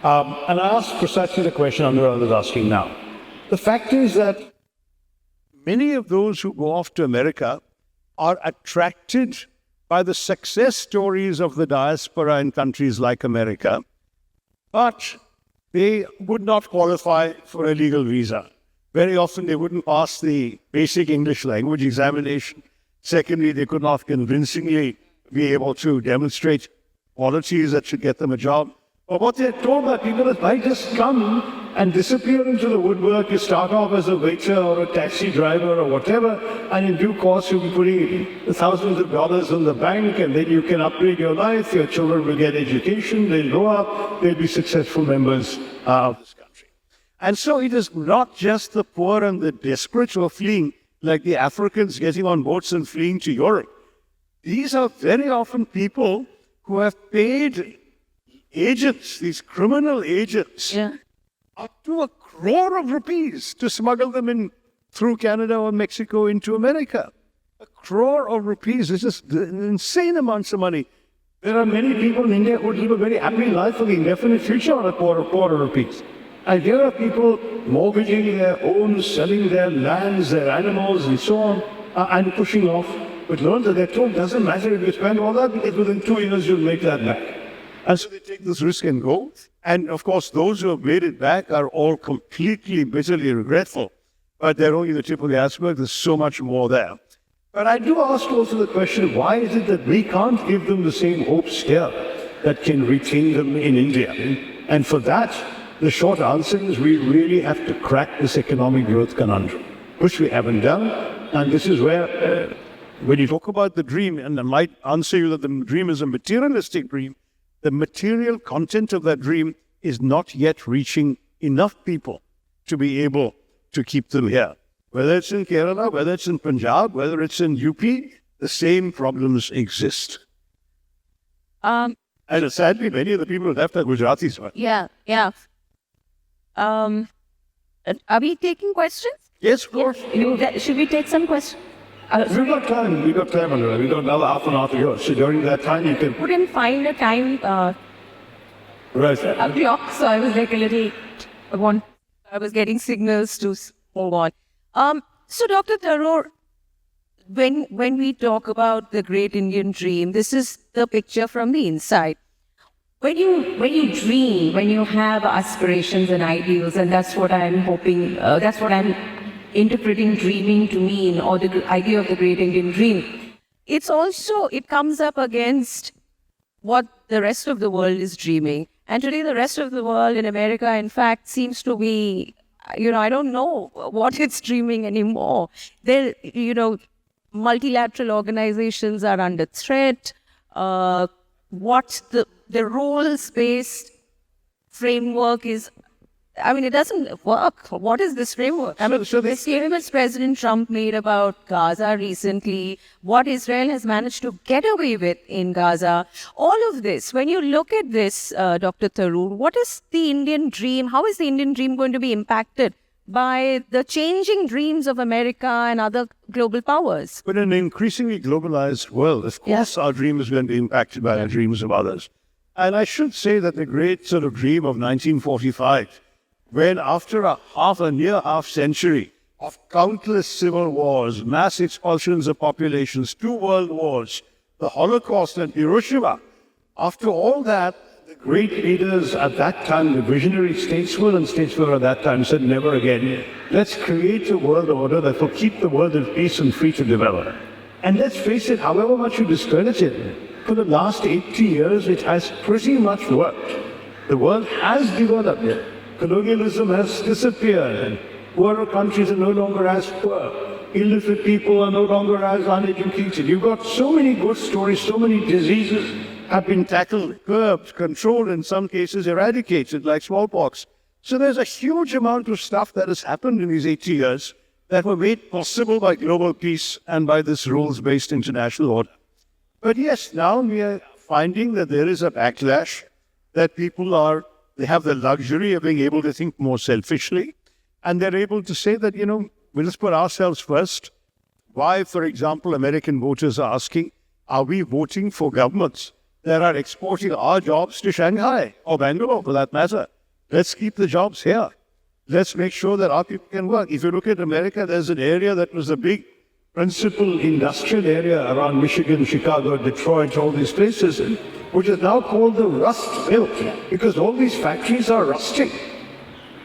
And I ask precisely the question Anurag is asking now. The fact is that many of those who go off to America are attracted by the success stories of the diaspora in countries like America, but they would not qualify for a legal visa. Very often they wouldn't pass the basic English language examination. Secondly, they could not convincingly be able to demonstrate qualities that should get them a job. But what they're told by people is, I just come and disappear into the woodwork. You start off as a waiter or a taxi driver or whatever, and in due course you'll be putting thousands of dollars in the bank, and then you can upgrade your life. Your children will get education, they'll grow up, they'll be successful members of this country. And so it is not just the poor and the desperate who are fleeing, like the Africans getting on boats and fleeing to Europe. These are very often people who have paid agents, these criminal agents, up to 1 crore of rupees to smuggle them in through Canada or Mexico into America. 1 crore of rupees is just insane amounts of money. There are many people in India who live a very happy life for the indefinite future on 1 crore of rupees. And here are people mortgaging their homes, selling their lands, their animals, and so on, and pushing off with loans that they're told doesn't matter if you spend all that, because within 2 years you'll make that back. And so they take this risk and go. And of course, those who have made it back are all completely, bitterly regretful. But they're only the tip of the iceberg. There's so much more there. But I do ask also the question, why is it that we can't give them the same hopes here that can retain them in India? And for that, the short answer is we really have to crack this economic growth conundrum, which we haven't done. And this is where, when you talk about the dream, and I might answer you that the dream is a materialistic dream, the material content of that dream is not yet reaching enough people to be able to keep them here. Whether it's in Kerala, whether it's in Punjab, whether it's in UP, the same problems exist. And sadly, many of the people left are Gujaratis. Yeah. Are we taking questions? Yes, of course. Should we take some questions? We've got time, Anurag. We've got another half an hour to go. So during that time, you can... Couldn't find a time Right. a clock, so I was like a little... I was getting signals to move on. So Dr. Tharoor, when we talk about the great Indian dream, this is the picture from the inside. When you dream, when you have aspirations and ideals, and that's what I'm hoping, that's what I'm interpreting dreaming to mean, or the idea of the great Indian dream, it comes up against what the rest of the world is dreaming. And today the rest of the world in America, in fact, seems to be, I don't know what it's dreaming anymore. Multilateral organizations are under threat. What the rules-based framework is, it doesn't work. What is this framework? The statements President Trump made about Gaza recently, what Israel has managed to get away with in Gaza, all of this, when you look at this, Dr. Tharoor, what is the Indian dream? How is the Indian dream going to be impacted by the changing dreams of America and other global powers? But in an increasingly globalized world, of course, our dream is going to be impacted by the dreams of others. And I should say that the great sort of dream of 1945, when after a near half century of countless civil wars, mass expulsions of populations, 2 world wars, the Holocaust and Hiroshima, after all that, the great leaders at that time, the visionary statesmen and statesmen at that time said, never again. Let's create a world order that will keep the world at peace and free to develop. And let's face it, however much you discredit it, for the last 80 years, it has pretty much worked. The world has developed. Colonialism has disappeared, and poorer countries are no longer as poor. Illiterate people are no longer as uneducated. You've got so many good stories, so many diseases have been tackled, curbed, controlled, in some cases eradicated, like smallpox. So there's a huge amount of stuff that has happened in these 80 years that were made possible by global peace and by this rules-based international order. But yes, now we are finding that there is a backlash, that people they have the luxury of being able to think more selfishly, and they're able to say that, we'll just put ourselves first. Why, for example, American voters are asking, are we voting for governments that are exporting our jobs to Shanghai or Bangalore for that matter. Let's keep the jobs here. Let's make sure that our people can work. If you look at America, there's an area that was a big principal industrial area around Michigan, Chicago, Detroit, all these places, which is now called the Rust Belt, because all these factories are rusting.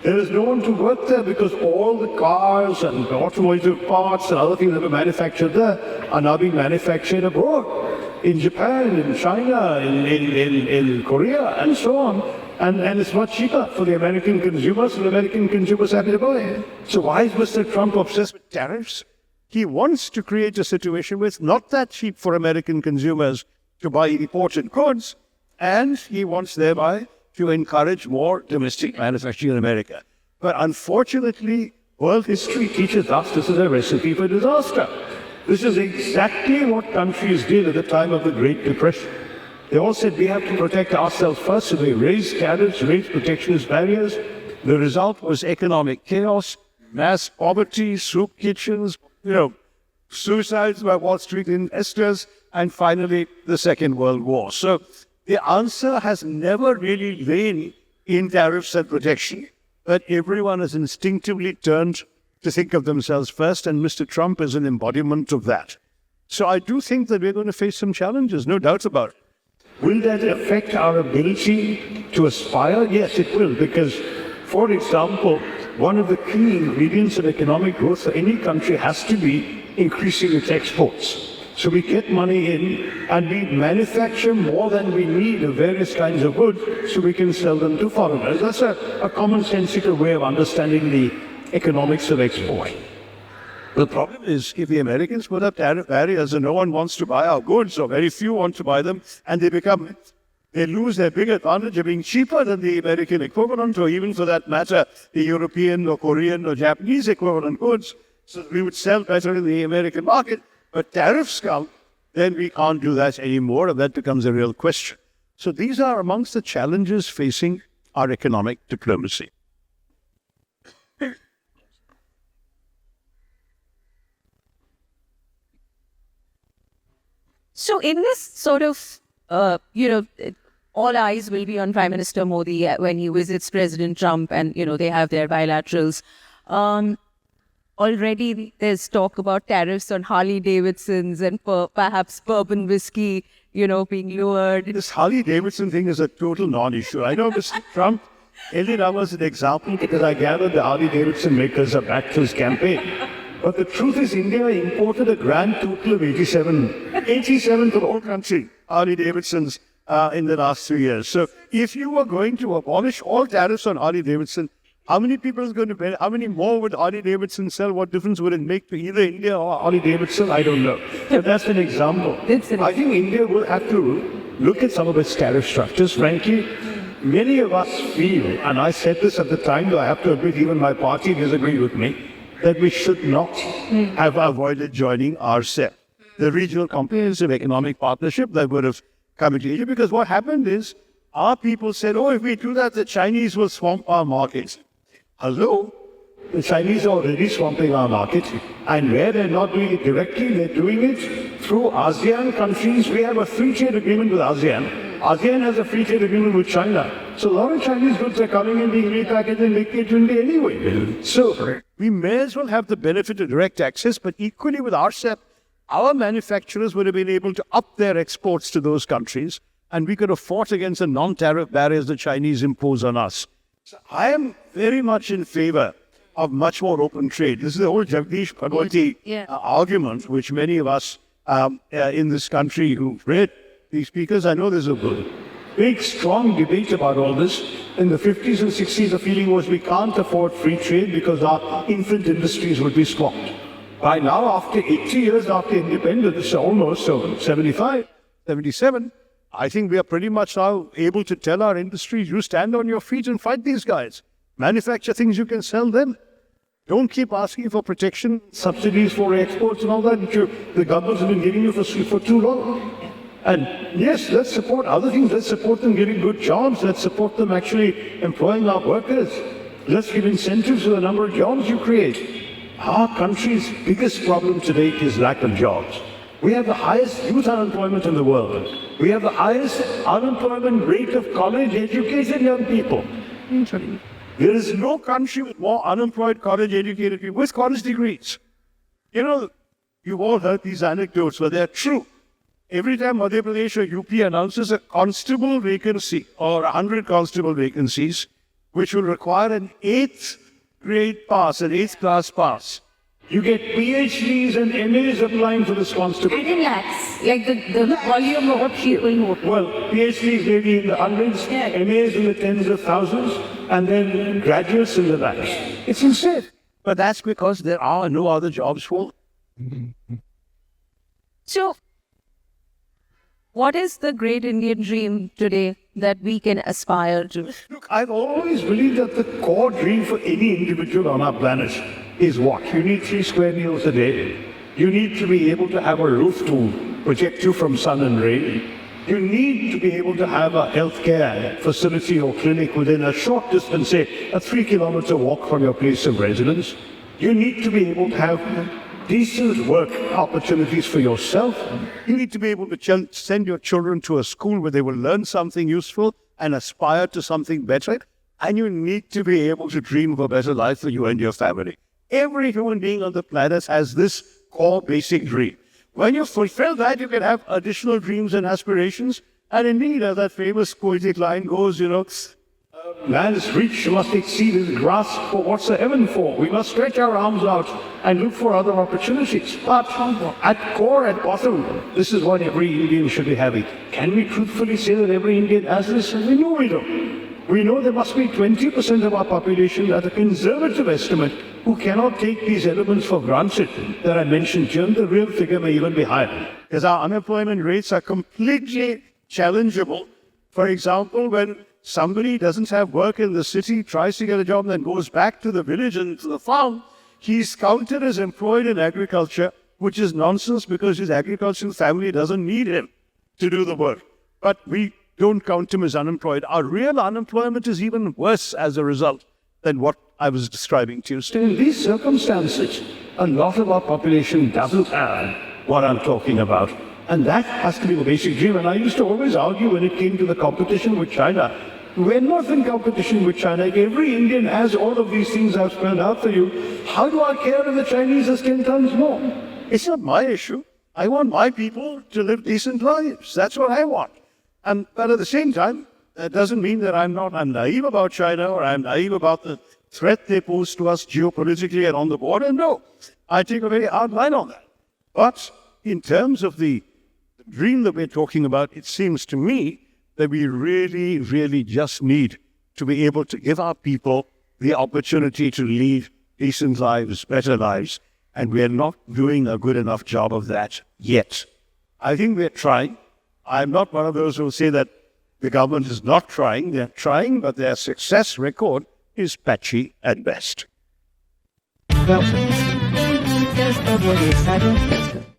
There is no one to work there because all the cars and automotive parts and other things that were manufactured there are now being manufactured abroad, in Japan, in China, in Korea, and so on. And it's much cheaper for the American consumers, and the American consumers happy to buy it. So why is Mr. Trump obsessed with tariffs? He wants to create a situation where it's not that cheap for American consumers to buy imported goods, and he wants thereby to encourage more domestic manufacturing in America. But unfortunately, world history teaches us this is a recipe for disaster. This is exactly what countries did at the time of the Great Depression. They all said we have to protect ourselves first, so they raised tariffs, raised protectionist barriers. The result was economic chaos, mass poverty, soup kitchens, suicides by Wall Street investors, and finally the Second World War. So the answer has never really lain in tariffs and protection, but everyone has instinctively turned to think of themselves first, and Mr. Trump is an embodiment of that. So I do think that we're going to face some challenges, no doubt about it. Will that affect our ability to aspire? Yes, it will, because, for example, one of the key ingredients of economic growth for any country has to be increasing its exports. So we get money in and we manufacture more than we need of various kinds of goods so we can sell them to foreigners. That's a commonsensical way of understanding the economics of export. The problem is if the Americans put up tariff barriers and no one wants to buy our goods, or very few want to buy them, and they lose their big advantage of being cheaper than the American equivalent, or even for that matter, the European or Korean or Japanese equivalent goods. So we would sell better in the American market, but tariffs come, then we can't do that anymore, and that becomes a real question. So these are amongst the challenges facing our economic diplomacy. So in this sort of, all eyes will be on Prime Minister Modi when he visits President Trump, and, they have their bilaterals. Already there's talk about tariffs on Harley Davidsons and perhaps bourbon whiskey, being lowered. This Harley Davidson thing is a total non-issue. I know Mr. Trump ended up as an example because I gathered the Harley Davidson makers are back to his campaign. But the truth is, India imported a grand total of 87 to the whole country, Harley Davidsons, in the last 3 years. So if you were going to abolish all tariffs on Harley Davidson, how many people is going to pay? How many more would Harley Davidson sell? What difference would it make to either India or Harley Davidson? I don't know. So that's an example. I think India will have to look at some of its tariff structures. Frankly, many of us feel, and I said this at the time, though I have to admit even my party disagreed with me, that we should not have avoided joining RCEP, the Regional Comprehensive Economic Partnership that would have come into Asia. Because what happened is, our people said, if we do that, the Chinese will swamp our markets. Hello? The Chinese are already swamping our market, and where they're not doing it directly, they're doing it through ASEAN countries. We have a free trade agreement with ASEAN. ASEAN has a free trade agreement with China. So a lot of Chinese goods are coming in, being repackaged and making it to India anyway. So we may as well have the benefit of direct access, but equally with RCEP, our manufacturers would have been able to up their exports to those countries, and we could have fought against the non-tariff barriers the Chinese impose on us. So I am very much in favor of much more open trade. This is the whole Jagdish Bhagwati argument, which many of us in this country who've read these speakers, I know there's a big, strong debate about all this. In the 50s and 60s, the feeling was we can't afford free trade because our infant industries would be swamped. By now, after 80 years after independence, almost 75, 77, I think we are pretty much now able to tell our industries, you stand on your feet and fight these guys. Manufacture things you can sell them. Don't keep asking for protection, subsidies for exports and all that, which the governments have been giving you for too long. And yes, let's support other things. Let's support them getting good jobs. Let's support them actually employing our workers. Let's give incentives for the number of jobs you create. Our country's biggest problem today is lack of jobs. We have the highest youth unemployment in the world. We have the highest unemployment rate of college-educated young people. There is no country with more unemployed college-educated people with college degrees. You know, you've all heard these anecdotes, but they're true. Every time Madhya Pradesh or UP announces a constable vacancy or 100 constable vacancies, which will require an 8th grade pass, an 8th class pass, you get PhDs and MAs applying for this constable. And in lakhs, like the volume of what people vote. Well, PhDs maybe in the hundreds, MAs in the tens of thousands, and then graduates in the lakhs. It's insane. But that's because there are no other jobs for them. So, what is the great Indian dream today that we can aspire to? Look, I've always believed that the core dream for any individual on our planet is what? You need 3 square meals a day. You need to be able to have a roof to protect you from sun and rain. You need to be able to have a healthcare facility or clinic within a short distance, say a 3-kilometer walk from your place of residence. You need to be able to have decent work opportunities for yourself. You need to be able to send your children to a school where they will learn something useful and aspire to something better. And you need to be able to dream of a better life for you and your family. Every human being on the planet has this core basic dream. When you fulfill that, you can have additional dreams and aspirations. And indeed, as that famous poetic line goes, man's reach must exceed his grasp, for what's the heaven for? We must stretch our arms out and look for other opportunities. But at core, at bottom, this is what every Indian should be having. Can we truthfully say that every Indian has this? We know we don't. We know there must be 20% of our population, at a conservative estimate, who cannot take these elements for granted that I mentioned. Jim, the real figure may even be higher, because our unemployment rates are completely challengeable. For example, when somebody doesn't have work in the city, tries to get a job, then goes back to the village and to the farm, he's counted as employed in agriculture, which is nonsense because his agricultural family doesn't need him to do the work. But we don't count him as unemployed. Our real unemployment is even worse as a result than what I was describing to you. Still, in these circumstances, a lot of our population doesn't have what I'm talking about. And that has to be the basic dream. And I used to always argue when it came to the competition with China, we're not in competition with China. Every Indian has all of these things I've spelled out for you. How do I care if the Chinese are 10 times more? It's not my issue. I want my people to live decent lives. That's what I want. But at the same time, that doesn't mean that I'm naive about China or I'm naive about the threat they pose to us geopolitically and on the border. No, I take a very hard line on that. But in terms of the dream that we're talking about, it seems to me that we really, really just need to be able to give our people the opportunity to lead decent lives, better lives, and we're not doing a good enough job of that yet. I think we're trying. I'm not one of those who say that the government is not trying. They're trying, but their success record is patchy at best. Well,